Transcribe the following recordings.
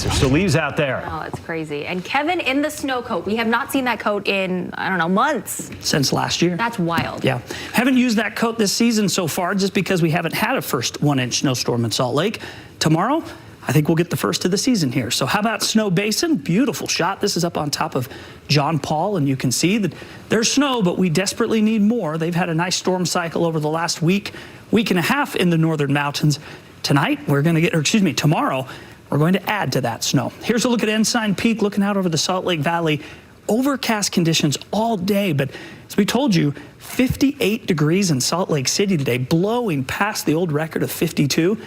There's still leaves out there. Oh, it's crazy. And Kevin in the snow coat. We have not seen that coat in, I don't know, months. Since last year. That's wild. Yeah. Haven't used that coat this season so far just because we haven't had a first 1-inch snowstorm in Salt Lake. Tomorrow, I think we'll get the first of the season here. So how about Snow Basin? Beautiful shot. This is up on top of John Paul, and you can see that there's snow, but we desperately need more. They've had a nice storm cycle over the last week and a half in the northern mountains. Tonight, tomorrow, we're going to add to that snow. Here's a look at Ensign Peak, looking out over the Salt Lake Valley. Overcast conditions all day, but as we told you, 58 degrees in Salt Lake City today, blowing past the old record of 52.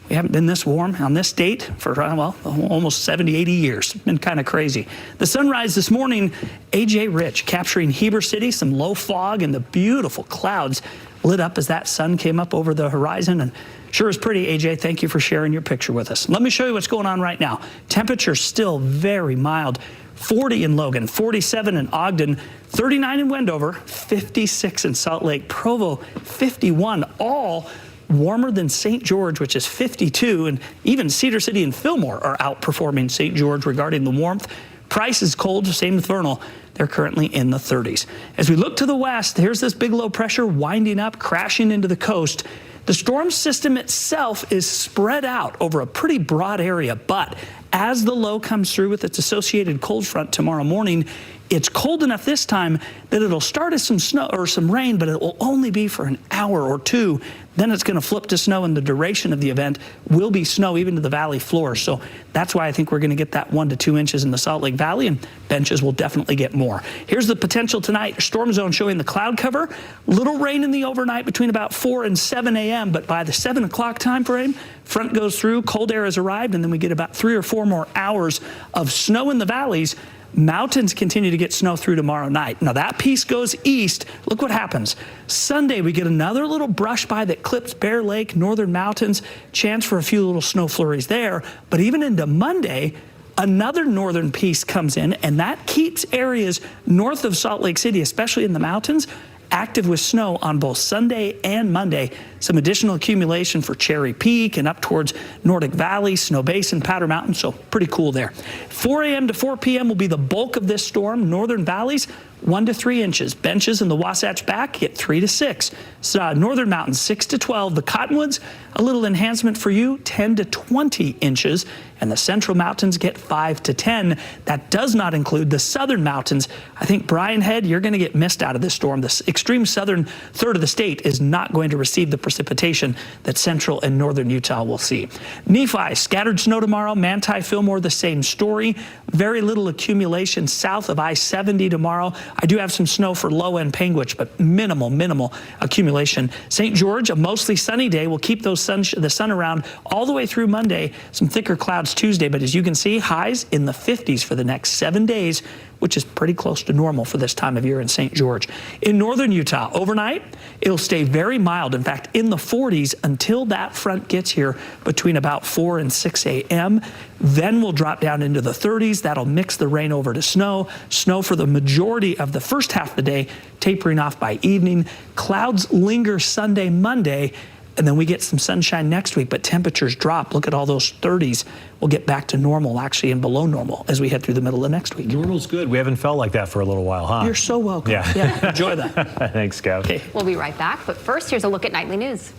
We haven't been this warm on this date for, well, almost 70, 80 years. It's been kind of crazy. The sunrise this morning, AJ Rich capturing Heber City, some low fog and the beautiful clouds lit up as that sun came up over the horizon. And sure is pretty, AJ. Thank you for sharing your picture with us. Let me show you what's going on right now. Temperatures still very mild. 40 in Logan, 47 in Ogden, 39 in Wendover, 56 in Salt Lake, Provo, 51, all warmer than St. George, which is 52, and even Cedar City and Fillmore are outperforming St. George regarding the warmth. Price is cold, same with Vernal. They're currently in the 30s. As we look to the west, here's this big low pressure winding up, crashing into the coast. The storm system itself is spread out over a pretty broad area, but as the low comes through with its associated cold front tomorrow morning, it's cold enough this time that it'll start as some snow or some rain, but it will only be for an hour or two. Then it's going to flip to snow, and the duration of the event will be snow even to the valley floor. So that's why I think we're going to get that 1 to 2 inches in the Salt Lake Valley, and benches will definitely get more. Here's the potential tonight. Storm zone showing the cloud cover. Little rain in the overnight between about 4 and 7 a.m., but by the 7 o'clock time frame, front goes through, cold air has arrived, and then we get about 3 or 4 more hours of snow in the valleys. Mountains continue to get snow through tomorrow night. Now that piece goes east. Look what happens. Sunday, we get another little brush by that clips Bear Lake, northern mountains. Chance for a few little snow flurries there. But even into Monday, another northern piece comes in, and that keeps areas north of Salt Lake City, especially in the mountains, active with snow on both Sunday and Monday. Some additional accumulation for Cherry Peak and up towards Nordic Valley, Snow Basin, Powder Mountain, so pretty cool there. 4 a.m. to 4 p.m. will be the bulk of this storm. Northern valleys, 1 to 3 inches. Benches in the Wasatch Back get 3 to 6. Northern Mountains, 6 to 12. The Cottonwoods, a little enhancement for you, 10 to 20 inches. And the Central Mountains get 5 to 10. That does not include the Southern Mountains. I think Bryan Head, you're going to get missed out of this storm. The extreme southern third of the state is not going to receive the precipitation that Central and Northern Utah will see. Nephi, scattered snow tomorrow. Manti, Fillmore, the same story. Very little accumulation south of I-70 tomorrow. I do have some snow for low-end Panguitch, but minimal accumulation. St. George, a mostly sunny day. We'll keep the sun around all the way through Monday. Some thicker clouds Tuesday, but as you can see, highs in the 50s for the next 7 days, which is pretty close to normal for this time of year in St. George. In northern Utah, overnight, it'll stay very mild. In fact, in the 40s until that front gets here between about 4 and 6 a.m. Then we'll drop down into the 30s. That'll mix the rain over to snow. Snow for the majority of the first half of the day, tapering off by evening. Clouds linger Sunday, Monday, and then we get some sunshine next week, but temperatures drop. Look at all those 30s. We'll get back to normal, actually, and below normal as we head through the middle of next week. Normal's good. We haven't felt like that for a little while, huh? You're so welcome. Yeah, enjoy that. Thanks, Kev. Okay. We'll be right back, but first, here's a look at nightly news.